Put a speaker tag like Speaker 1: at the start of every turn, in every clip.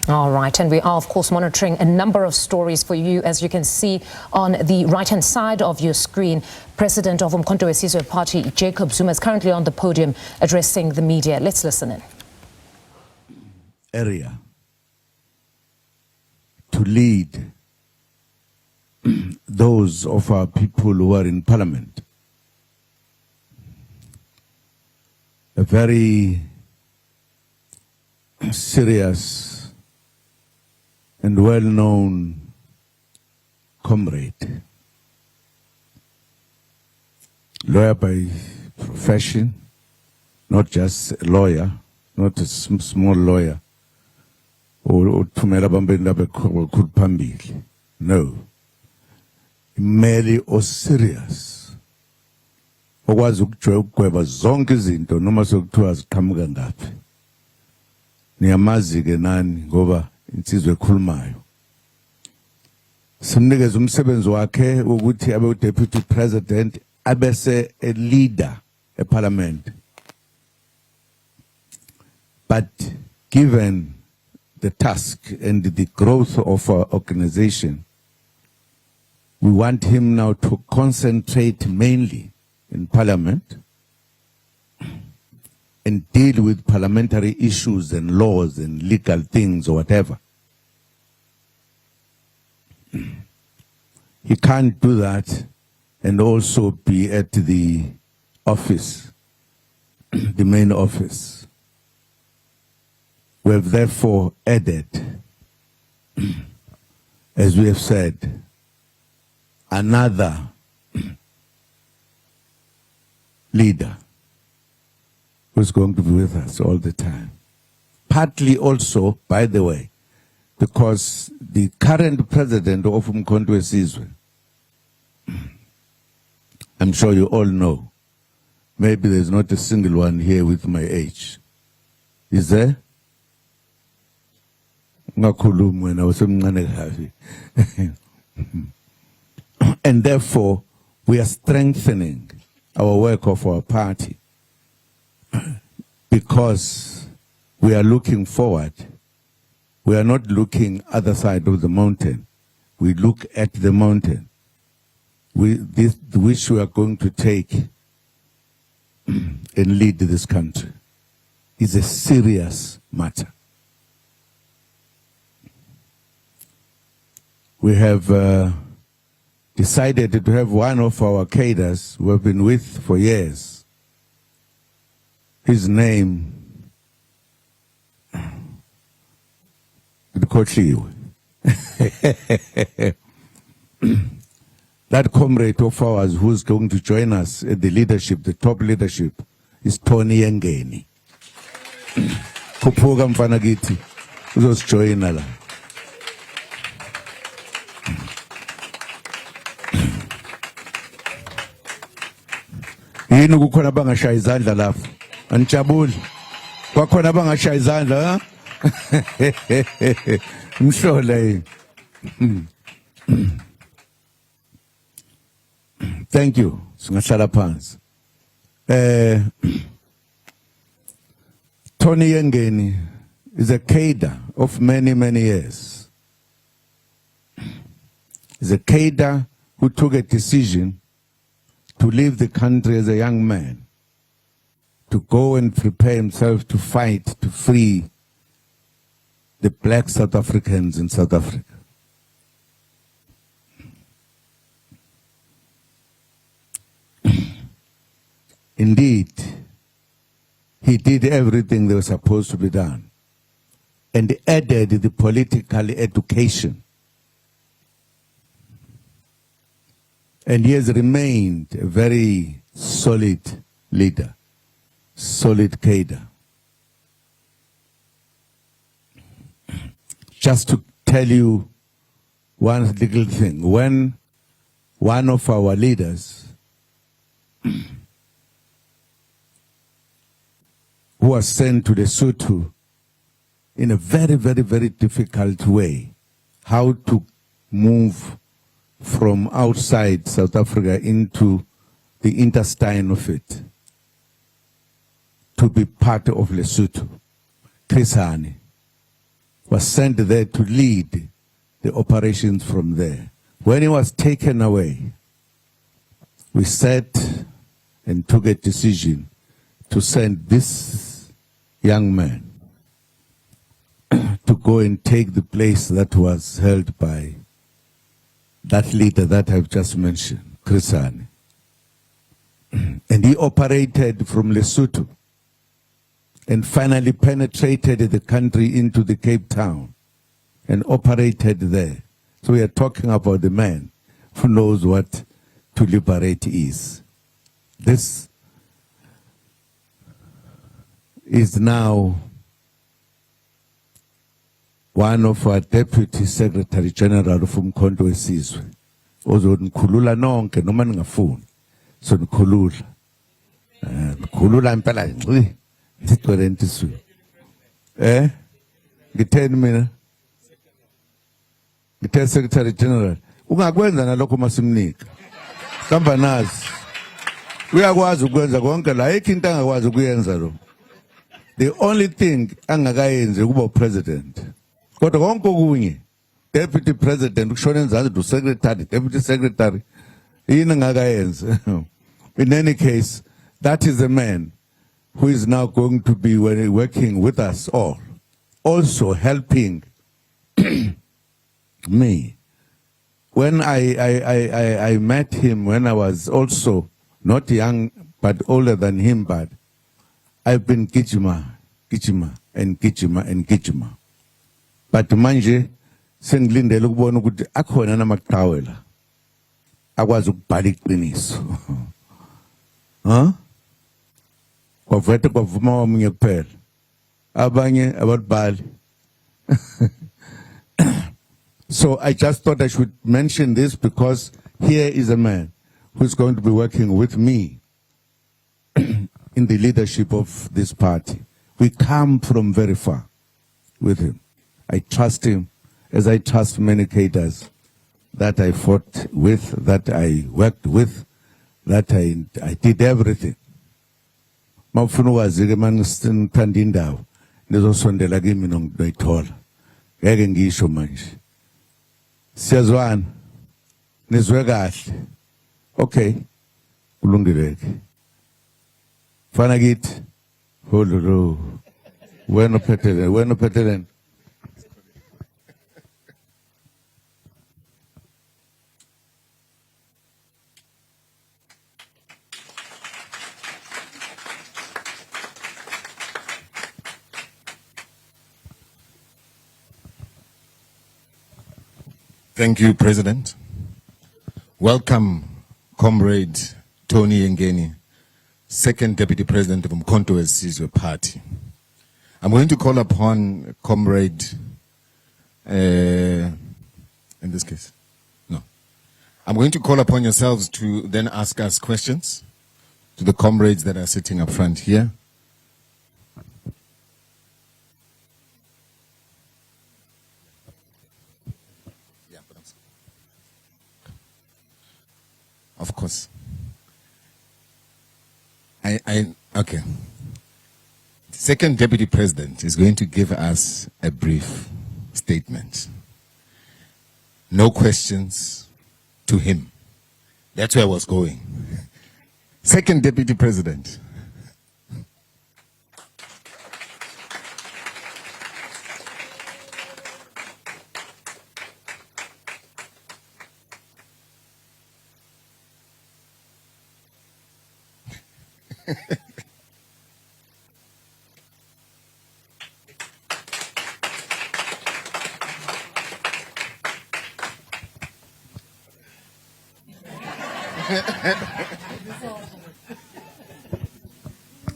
Speaker 1: All right, and we are, of course, monitoring a number of stories for you. As you can see on the right-hand side of your screen, President of Umkhonto weSizwe Party, Jacob Zuma, is currently on the podium addressing the media. Let's listen in.
Speaker 2: Area to lead those of our people who are in parliament. A very serious and well-known comrade, lawyer by profession, not just a lawyer, not a small lawyer, or no, merely or serious. Okwazi ukugweba zonke izinto noma sokuthiwa ziqhamuka ngaphi. Niyamazi ke nani ngoba insizwe ekhulumayo. Simnikeza umsebenzi wakhe ukuthi abe deputy president abese a leader e parliament. But given the task and the growth of our organization, we want him now to concentrate mainly in parliament and deal with parliamentary issues and laws and legal things or whatever. He can't do that and also be at the office, the main office. We have therefore added, as we have said, another leader who's going to be with us all the time. Partly also, by the way, because the current president of Umkhonto weSizwe, I'm sure you all know, maybe there's not a single one here with my age. Is there? And therefore, we are strengthening our work of our party because we are looking forward. We are not looking other side of the mountain. We look at the mountain. Which we are going to take and lead this country is a serious matter. We have decided to have one of our cadres who have been with for years. His name that comrade of ours who's going to join us at the leadership, the top leadership, is Tony Yengeni. Kuphuka mfana kithi uzosijoyina la. Yini kukhona abangashaya izandla lapho? Anijabuli. Kwakhona abangashaya izandla, ha? Mhlole. Thank you. Singahlala phansi. Tony Yengeni is a cadre of many, many years. He's a cadre who took a decision to leave the country as a young man, to go and prepare himself to fight to free the black South Africans in South Africa. Indeed, he did everything that was supposed to be done and added the political education. And he has remained a very solid leader, solid cadre. Just to tell you one little thing, when one of our leaders who was sent to Lesotho in a very, very, very difficult way, how to move from outside South Africa into the intestine of it, to be part of Lesotho. Chris Hani was sent there to lead the operations from there. When he was taken away, we sat and took a decision to send this young man to go and take the place that was held by that leader that I've just mentioned, Krisani. And he operated from Lesotho and finally penetrated the country into the Cape Town and operated there. So we are talking about the man who knows what to liberate is. This is now one of our Deputy Secretary General of Umkhonto weSizwe. Ozonikhulula nonke noma ningafuni. So nikhulula. Nikhulula impela ngci. Ngicela intiswe. Ngitheni mina? Ngithe Secretary General. Ungakwenza nalokho masimnika. Hamba nazi. Uyakwazi ukwenza konke la ayikho into angakwazi ukuyenza lo. The only thing angakayenzi kuba president. Kodwa konke okunye Deputy President ukushona enzansi do Secretary, Deputy Secretary yini ngakayenza. In any case, that is a man who is now going to be working with us all, also helping me. When I met him when I was also not young but older than him, but I've been Gijima. But manje sengilindele ukubona ukuthi akhona namaqhawela akwazi ukubhala iqiniso. Kwavete kwavuma omunye kuphela. Abanye abalibhali. So I just thought I should mention this because here is a man who's going to be working with me in the leadership of this party. We come from very far with him. I trust him as I trust many cadres that I fought with, that I worked with, that I did everything. Mawufuna ukwazi-ke mangisithanda indawo nizosondela kimi noyithola. Ngeke ngisho manje. Siyazwana. Nizwe kahle. Okay. Kulungileke. Fana kithi. Hololo. Wena uphethelene.
Speaker 3: Thank you, President. Welcome, Comrade Tony Yengeni, Second Deputy President of Umkhonto weSizwe Party. I'm going to call upon Comrade, in this case, no. I'm going to call upon yourselves to then ask us questions to the comrades that are sitting up front here. Of course. Okay. The Second Deputy President is going to give us a brief statement. No questions to him. That's where I was going. Second Deputy President.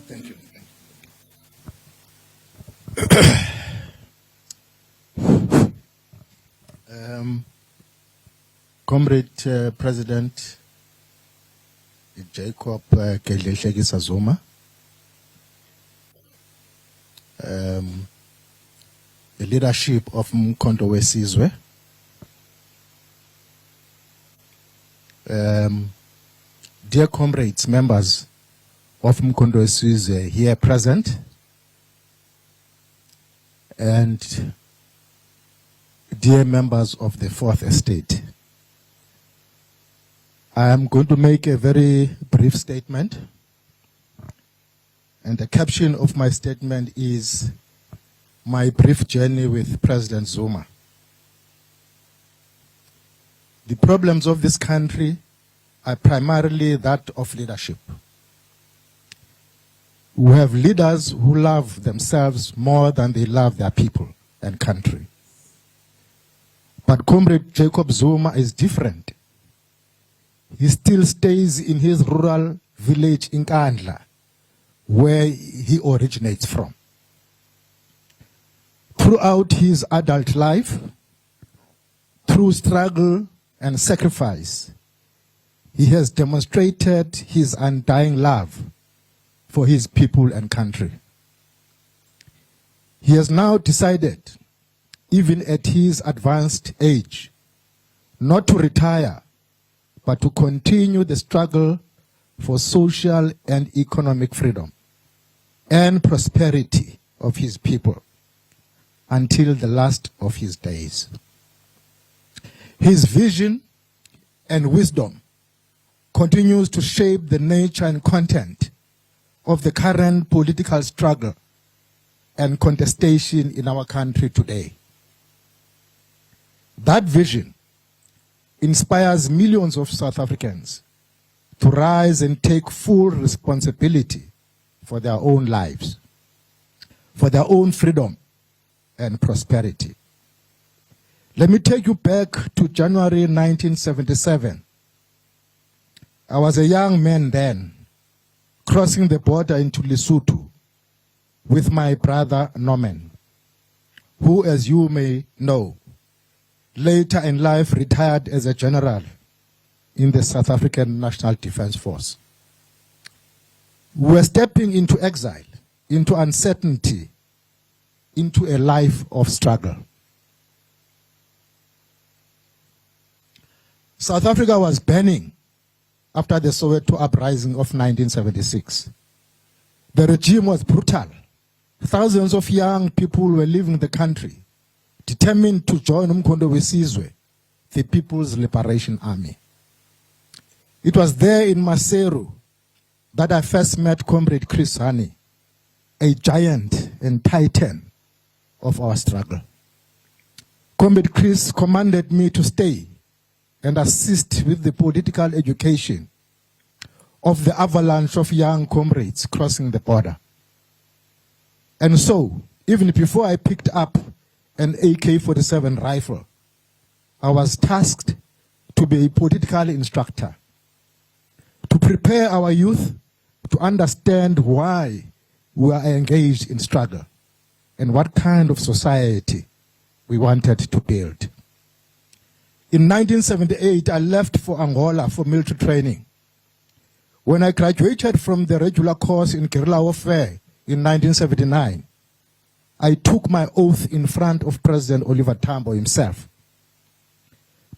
Speaker 3: Thank you.
Speaker 4: Comrade President Jacob Zuma, the leadership of Umkhonto weSizwe, dear comrades, members of Umkhonto weSizwe here present, and dear members of the Fourth Estate, I am going to make a very brief statement, and the caption of my statement is my brief journey with President Zuma. The problems of this country are primarily that of leadership. We have leaders who love themselves more than they love their people and country. But Comrade Jacob Zuma is different. He still stays in his rural village in Kandla, where he originates from. Throughout his adult life, through struggle and sacrifice, he has demonstrated his undying love for his people and country. He has now decided, even at his advanced age, not to retire, but to continue the struggle for social and economic freedom and prosperity of his people until the last of his days. His vision and wisdom continues to shape the nature and content of the current political struggle and contestation in our country today. That vision inspires millions of South Africans to rise and take full responsibility for their own lives, for their own freedom and prosperity. Let me take you back to January 1977. I was a young man then, crossing the border into Lesotho with my brother Norman, who, as you may know, later in life retired as a general in the South African National Defence Force. We were stepping into exile, into uncertainty, into a life of struggle. South Africa was burning after the Soweto uprising of 1976. The regime was brutal. Thousands of young people were leaving the country, determined to join Umkhonto weSizwe, the People's Liberation Army. It was there in Maseru that I first met Comrade Chris Hani, a giant and titan of our struggle. Comrade Chris commanded me to stay and assist with the political education of the avalanche of young comrades crossing the border. And so, even before I picked up an AK-47 rifle, I was tasked to be a political instructor, to prepare our youth to understand why we are engaged in struggle and what kind of society we wanted to build. In 1978, I left for Angola for military training. When I graduated from the regular course in guerrilla warfare in 1979, I took my oath in front of President Oliver Tambo himself.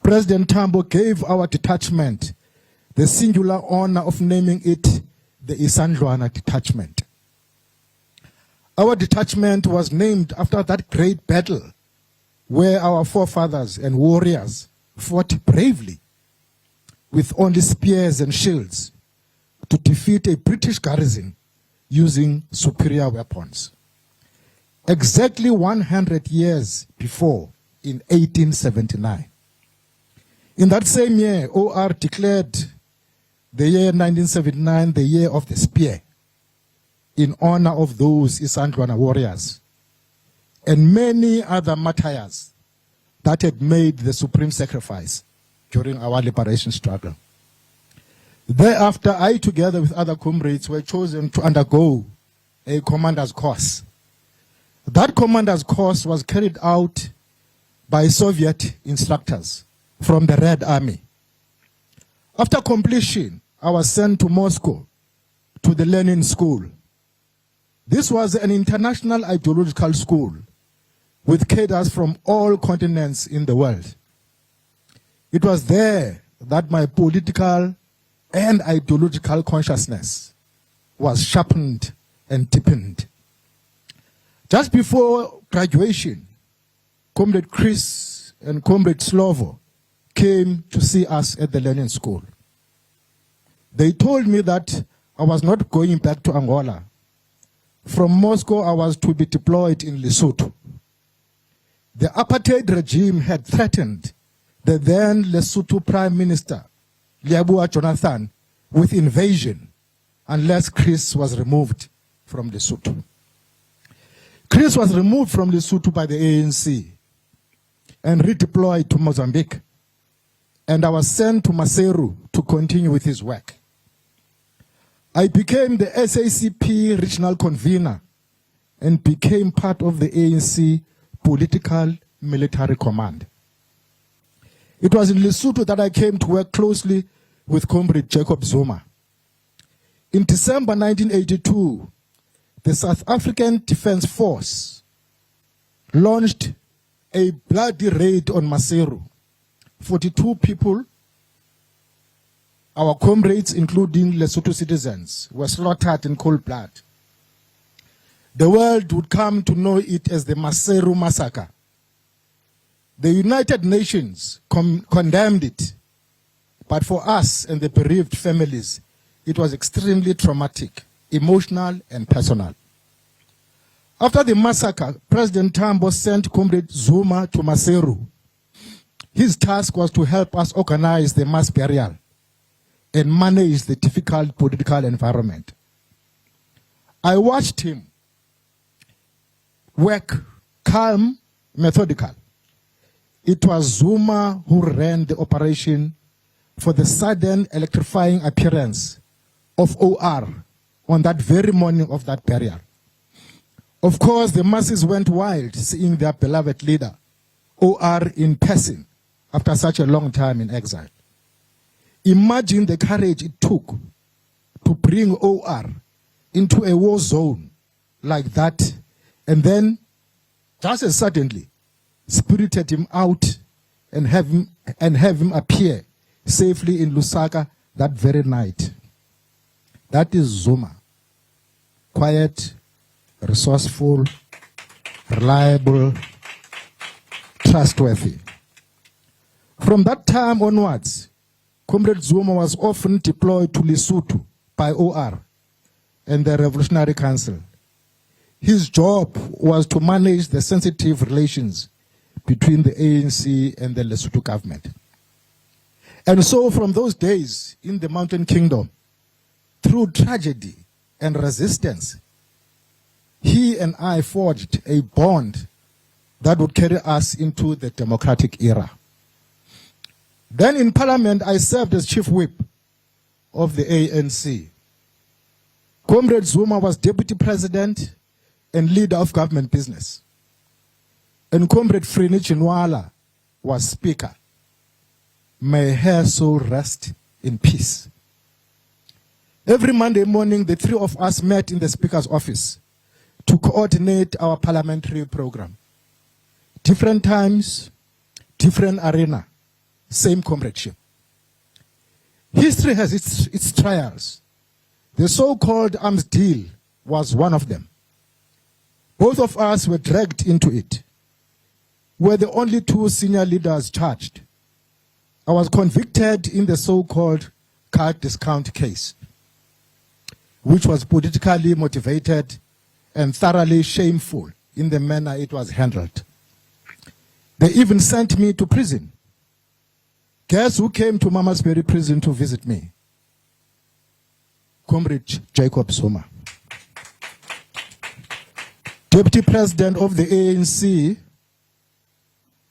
Speaker 4: President Tambo gave our detachment the singular honor of naming it the Isandlwana Detachment. Our detachment was named after that great battle where our forefathers and warriors fought bravely with only spears and shields to defeat a British garrison using superior weapons. Exactly 100 years before, in 1879. In that same year, OR declared the year 1979 the year of the spear in honor of those Isandlwana warriors and many other martyrs that had made the supreme sacrifice during our liberation struggle. Thereafter, I, together with other comrades, were chosen to undergo a commander's course. That commander's course was carried out by Soviet instructors from the Red Army. After completion, I was sent to Moscow to the Lenin School. This was an international ideological school with cadres from all continents in the world. It was there that my political and ideological consciousness was sharpened and deepened. Just before graduation, Comrade Chris and Comrade Slovo came to see us at the Lenin School. They told me that I was not going back to Angola. From Moscow, I was to be deployed in Lesotho. The apartheid regime had threatened the then Lesotho Prime Minister, Liabua Jonathan, with invasion unless Chris was removed from Lesotho. Chris was removed from Lesotho by the ANC and redeployed to Mozambique, and I was sent to Maseru to continue with his work. I became the SACP regional convener and became part of the ANC political military command. It was in Lesotho that I came to work closely with Comrade Jacob Zuma. In December 1982, the South African Defence Force launched a bloody raid on Maseru. 42 people, our comrades, including Lesotho citizens, were slaughtered in cold blood. The world would come to know it as the Maseru Massacre. The United Nations condemned it, but for us and the bereaved families, it was extremely traumatic, emotional and personal. After the massacre, President Tambo sent Comrade Zuma to Maseru. His task was to help us organize the mass burial and manage the difficult political environment. I watched him work calm, methodical. It was Zuma who ran the operation for the sudden electrifying appearance of OR on that very morning of that burial. Of course, the masses went wild seeing their beloved leader, OR, in person after such a long time in exile. Imagine the courage it took to bring OR into a war zone like that, and then, just as suddenly, spirited him out and have him appear safely in Lusaka that very night. That is Zuma. Quiet, resourceful, reliable, trustworthy. From that time onwards, Comrade Zuma was often deployed to Lesotho by OR and the Revolutionary Council. His job was to manage the sensitive relations between the ANC and the Lesotho government. And so from those days in the Mountain Kingdom, through tragedy and resistance, he and I forged a bond that would carry us into the democratic era. Then in Parliament, I served as Chief Whip of the ANC. Comrade Zuma was Deputy President and leader of government business. And Comrade Frini Chinwala was Speaker. May her soul rest in peace. Every Monday morning, the three of us met in the Speaker's office to coordinate our parliamentary program. Different times, different arena, same comradeship. History has its trials. The so-called arms deal was one of them. Both of us were dragged into it. We were the only two senior leaders charged. I was convicted in the so-called card discount case, which was politically motivated and thoroughly shameful in the manner it was handled. They even sent me to prison. Guess who came to Mamasbury prison to visit me? Comrade Jacob Zuma, Deputy President of the ANC.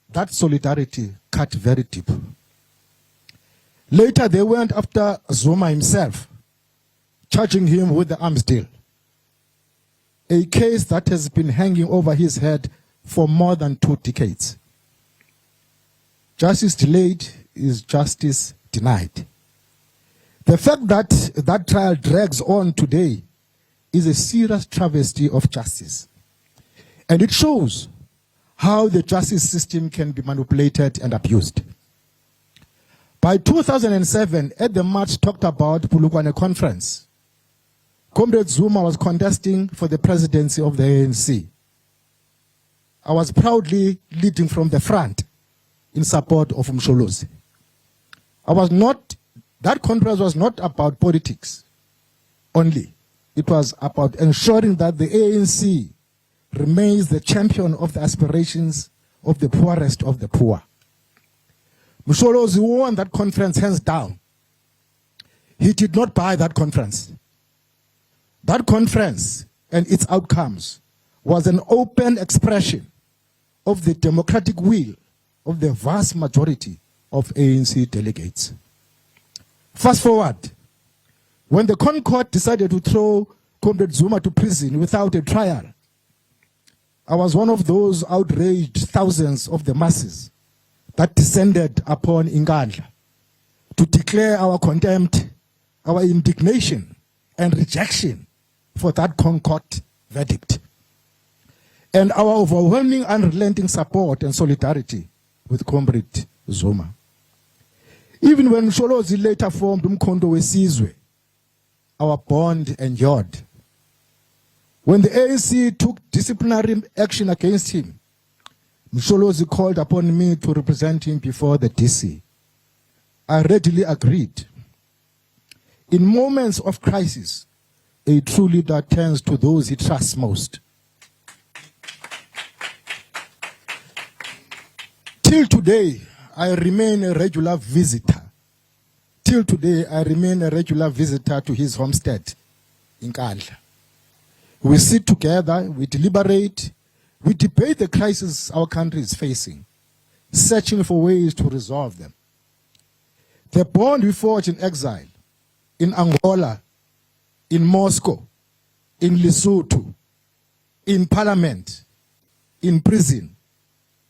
Speaker 4: That solidarity cut very deep. Later, they went after Zuma himself, charging him with the arms deal, a case that has been hanging over his head for more than 2 decades. Justice delayed is justice denied. The fact that that trial drags on today is a serious travesty of justice. And it shows how the justice system can be manipulated and abused. By 2007, at the much talked about Polokwane conference, Comrade Zuma was contesting for the presidency of the ANC. I was proudly leading from the front in support of Umsholozi. That conference was not about politics only. It was about ensuring that the ANC remains the champion of the aspirations of the poorest of the poor. Umsholozi won that conference hands down. He did not buy that conference. That conference and its outcomes was an open expression of the democratic will of the vast majority of ANC delegates. Fast forward, when the Concord decided to throw Comrade Zuma to prison without a trial, I was one of those outraged thousands of the masses that descended upon Ingandla to declare our contempt, our indignation, and rejection for that Concord verdict, and our overwhelming unrelenting support and solidarity with Comrade Zuma. Even when Umsholozi later formed Umkhonto weSizwe, our bond endured. When the ANC took disciplinary action against him, Umsholozi called upon me to represent him before the DC. I readily agreed. In moments of crisis, a true leader turns to those he trusts most. Till today, I remain a regular visitor. Till today, I remain a regular visitor to his homestead in Kandla. We sit together, we deliberate, we debate the crisis our country is facing, searching for ways to resolve them. The bond we forged in exile, in Angola, in Moscow, in Lesotho, in parliament, in prison,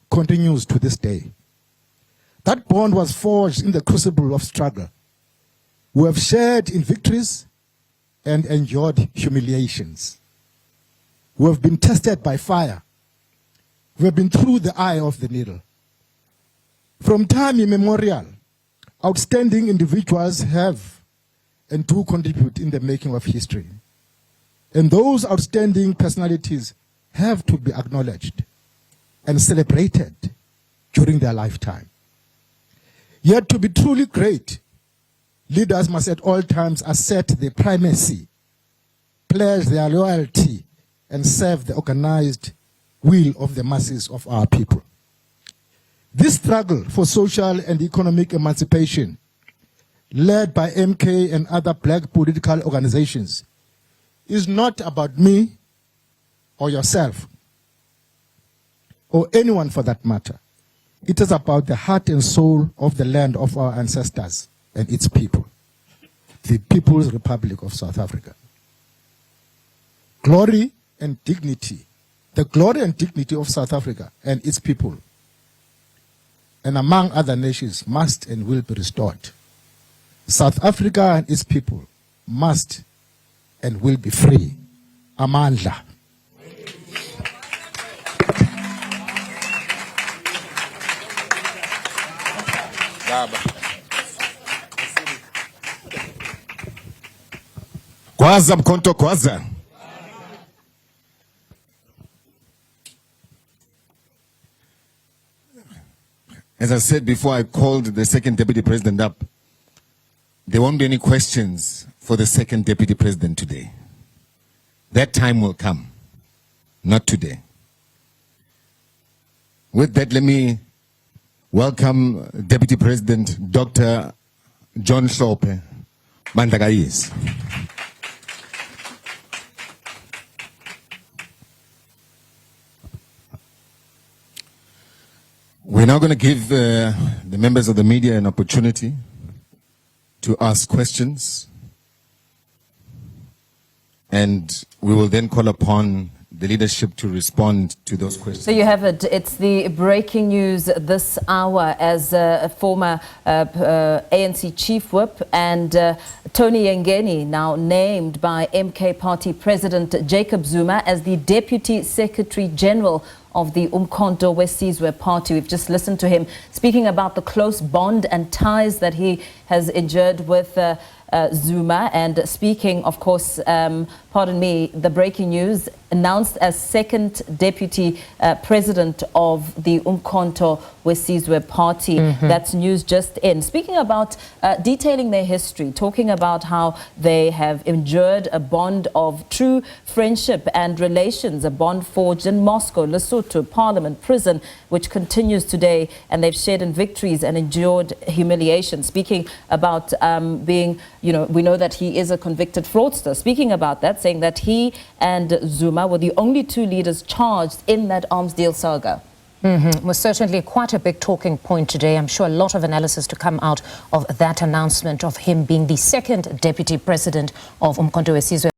Speaker 4: continues to this day. That bond was forged in the crucible of struggle. We have shared in victories and endured humiliations. We have been tested by fire. We have been through the eye of the needle. From time immemorial, outstanding individuals have and do contribute in the making of history. And those outstanding personalities have to be acknowledged and celebrated during their lifetime. Yet to be truly great, leaders must at all times assert their primacy, pledge their loyalty, and serve the organized will of the masses of our people. This struggle for social and economic emancipation, led by MK and other black political organizations, is not about me or yourself, or anyone for that matter. It is about the heart and soul of the land of our ancestors and its people, the People's Republic of South Africa. Glory and dignity, the glory and dignity of South Africa and its people, and among other nations, must and will be restored. South Africa and its people must and will be free. Amandla.
Speaker 3: Kwaza Umkhonto, kwaza. As I said before, I called the second deputy president up. There won't be any questions for the second deputy president today. That time will come, not today. With that, let me welcome Deputy President Dr. John Hlophe Mandlakayise. We're now going to give the members of the media an opportunity to ask questions, and we will then call upon the leadership to respond to those questions.
Speaker 5: So you have it. It's the breaking news this hour as a former ANC chief whip and Tony Yengeni now named by MK Party President Jacob Zuma as the Deputy Secretary General of the Umkhonto weSizwe Party. We've just listened to him speaking about the close bond and ties that he has endured with Zuma, and speaking, of course, part pardon me, the breaking news, announced as second deputy president of the Umkhonto weSizwe party. That's news just in. Speaking about detailing their history, talking about how they have endured a bond of true friendship and relations, a bond forged in Moscow, Lesotho, Parliament, prison, which continues today, and they've shared in victories and endured humiliation. Speaking about being, you know, we know that he is a convicted fraudster. Speaking about that, saying that he and Zuma were the only two leaders charged in that arms deal saga.
Speaker 1: Was certainly quite a big talking point today. I'm sure a lot of analysis to come out of that announcement of him being the second deputy president of Umkhonto weSizwe.